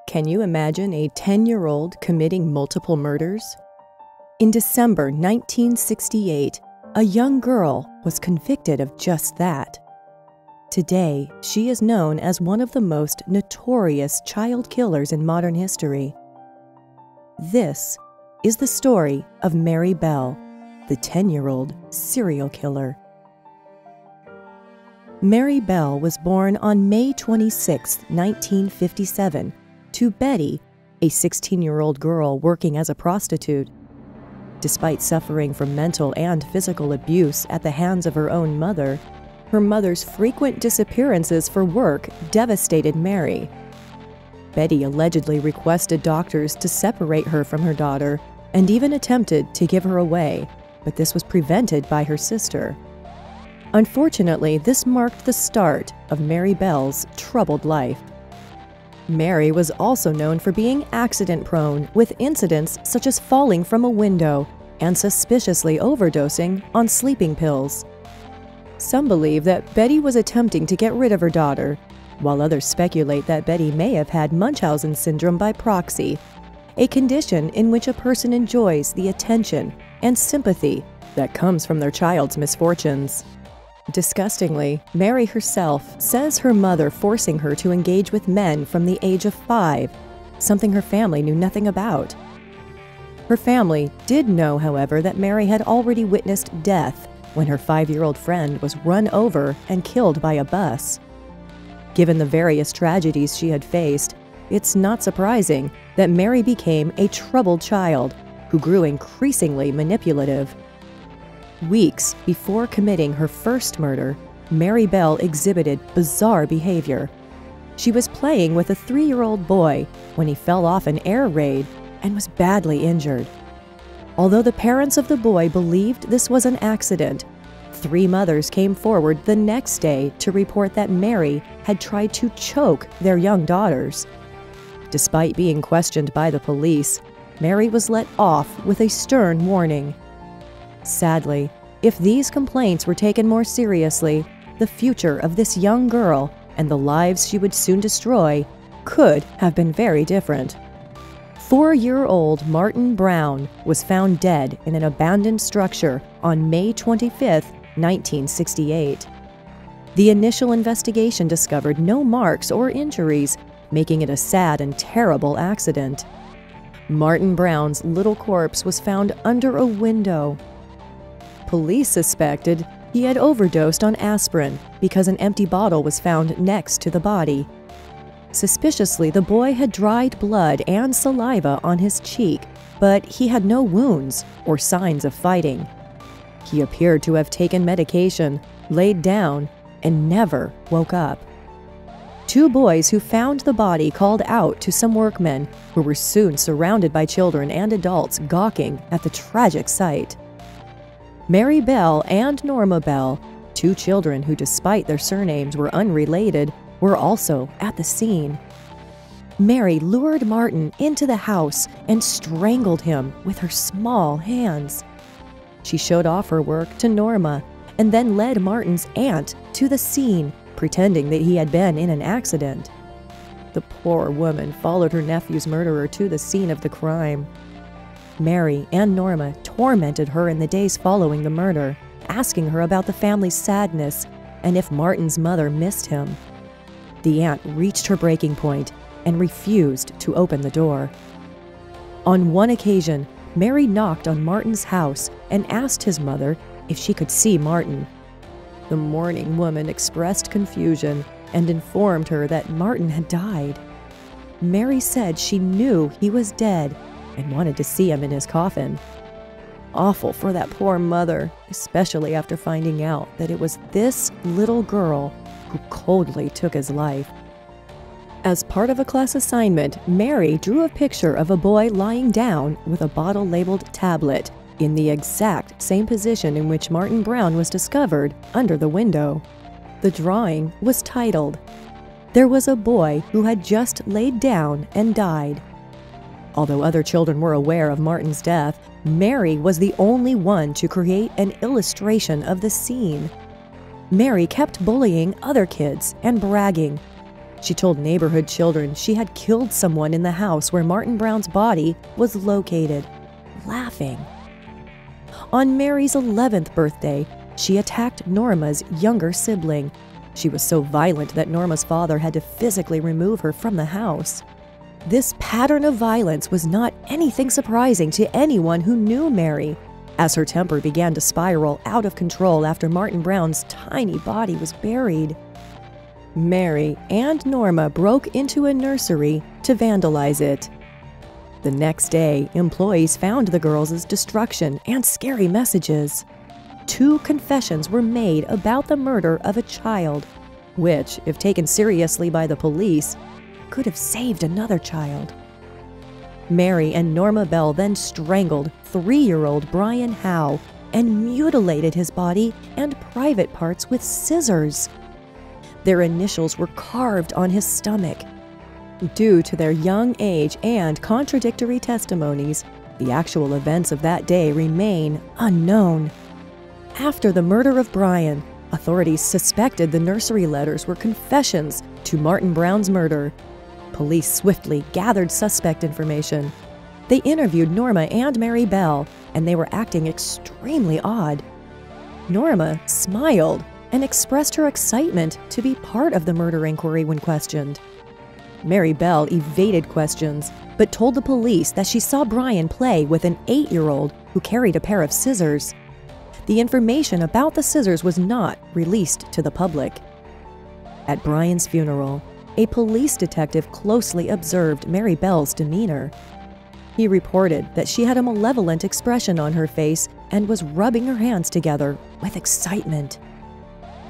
Can you imagine a 10-year-old committing multiple murders? In December 1968, a young girl was convicted of just that. Today, she is known as one of the most notorious child killers in modern history. This is the story of Mary Bell, the 10-year-old serial killer. Mary Bell was born on May 26, 1957, to Betty, a 16-year-old girl working as a prostitute. Despite suffering from mental and physical abuse at the hands of her own mother, her mother's frequent disappearances for work devastated Mary. Betty allegedly requested doctors to separate her from her daughter and even attempted to give her away, but this was prevented by her sister. Unfortunately, this marked the start of Mary Bell's troubled life. Mary was also known for being accident-prone, with incidents such as falling from a window and suspiciously overdosing on sleeping pills. Some believe that Betty was attempting to get rid of her daughter, while others speculate that Betty may have had Munchausen syndrome by proxy, a condition in which a person enjoys the attention and sympathy that comes from their child's misfortunes. Disgustingly, Mary herself says her mother forcing her to engage with men from the age of 5, something her family knew nothing about. Her family did know, however, that Mary had already witnessed death when her 5-year-old friend was run over and killed by a bus. Given the various tragedies she had faced, it's not surprising that Mary became a troubled child who grew increasingly manipulative. Weeks before committing her first murder, Mary Bell exhibited bizarre behavior. She was playing with a 3-year-old boy when he fell off an air raid and was badly injured. Although the parents of the boy believed this was an accident, 3 mothers came forward the next day to report that Mary had tried to choke their young daughters. Despite being questioned by the police, Mary was let off with a stern warning. Sadly, if these complaints were taken more seriously, the future of this young girl and the lives she would soon destroy could have been very different. 4-year-old Martin Brown was found dead in an abandoned structure on May 25, 1968. The initial investigation discovered no marks or injuries, making it a sad and terrible accident. Martin Brown's little corpse was found under a window. Police suspected he had overdosed on aspirin because an empty bottle was found next to the body. Suspiciously, the boy had dried blood and saliva on his cheek, but he had no wounds or signs of fighting. He appeared to have taken medication, laid down, and never woke up. 2 boys who found the body called out to some workmen, who were soon surrounded by children and adults gawking at the tragic sight. Mary Bell and Norma Bell, 2 children who, despite their surnames, were unrelated, were also at the scene. Mary lured Martin into the house and strangled him with her small hands. She showed off her work to Norma and then led Martin's aunt to the scene, pretending that he had been in an accident. The poor woman followed her nephew's murderer to the scene of the crime. Mary and Norma tormented her in the days following the murder, asking her about the family's sadness and if Martin's mother missed him. The aunt reached her breaking point and refused to open the door. On one occasion, Mary knocked on Martin's house and asked his mother if she could see Martin. The mourning woman expressed confusion and informed her that Martin had died. Mary said she knew he was dead and wanted to see him in his coffin. Awful for that poor mother, especially after finding out that it was this little girl who coldly took his life. As part of a class assignment, Mary drew a picture of a boy lying down with a bottle-labeled tablet in the exact same position in which Martin Brown was discovered, under the window. The drawing was titled, "There was a boy who had just laid down and died." Although other children were aware of Martin's death, Mary was the only one to create an illustration of the scene. Mary kept bullying other kids and bragging, She told neighborhood children she had killed someone in the house where Martin Brown's body was located, laughing. On Mary's 11th birthday, she attacked Norma's younger sibling. She was so violent that Norma's father had to physically remove her from the house. This pattern of violence was not anything surprising to anyone who knew Mary, as her temper began to spiral out of control after Martin Brown's tiny body was buried. Mary and Norma broke into a nursery to vandalize it. The next day, employees found the girls' destruction and scary messages. 2 confessions were made about the murder of a child, which, if taken seriously by the police, could have saved another child. Mary and Norma Bell then strangled 3-year-old Brian Howe and mutilated his body and private parts with scissors. Their initials were carved on his stomach. Due to their young age and contradictory testimonies, the actual events of that day remain unknown. After the murder of Brian, authorities suspected the nursery letters were confessions to Martin Brown's murder. Police swiftly gathered suspect information. They interviewed Norma and Mary Bell, and they were acting extremely odd. Norma smiled and expressed her excitement to be part of the murder inquiry when questioned. Mary Bell evaded questions, but told the police that she saw Brian play with an 8-year-old who carried a pair of scissors. The information about the scissors was not released to the public. At Brian's funeral, a police detective closely observed Mary Bell's demeanor. He reported that she had a malevolent expression on her face and was rubbing her hands together with excitement.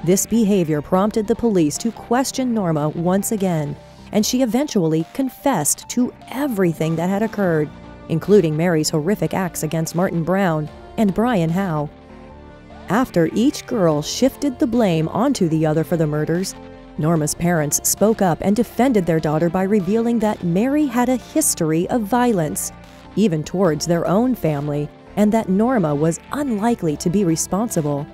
This behavior prompted the police to question Norma once again, and she eventually confessed to everything that had occurred, including Mary's horrific acts against Martin Brown and Brian Howe. After each girl shifted the blame onto the other for the murders, Norma's parents spoke up and defended their daughter by revealing that Mary had a history of violence, even towards their own family, and that Norma was unlikely to be responsible.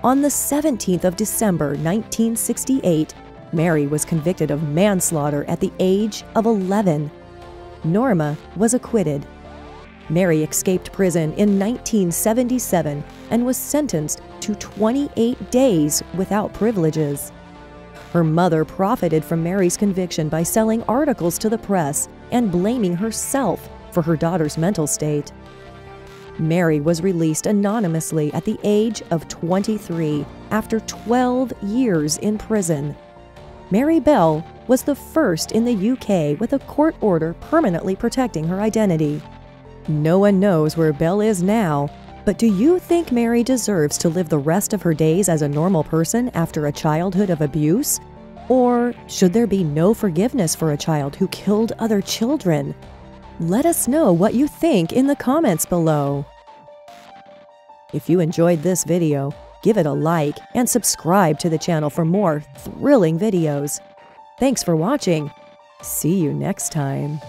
On the 17th of December 1968, Mary was convicted of manslaughter at the age of 11. Norma was acquitted. Mary escaped prison in 1977 and was sentenced to 28 days without privileges. Her mother profited from Mary's conviction by selling articles to the press and blaming herself for her daughter's mental state. Mary was released anonymously at the age of 23 after 12 years in prison. Mary Bell was the first in the UK with a court order permanently protecting her identity. No one knows where Bell is now, but do you think Mary deserves to live the rest of her days as a normal person after a childhood of abuse? Or should there be no forgiveness for a child who killed other children? Let us know what you think in the comments below. If you enjoyed this video, give it a like and subscribe to the channel for more thrilling videos. Thanks for watching. See you next time.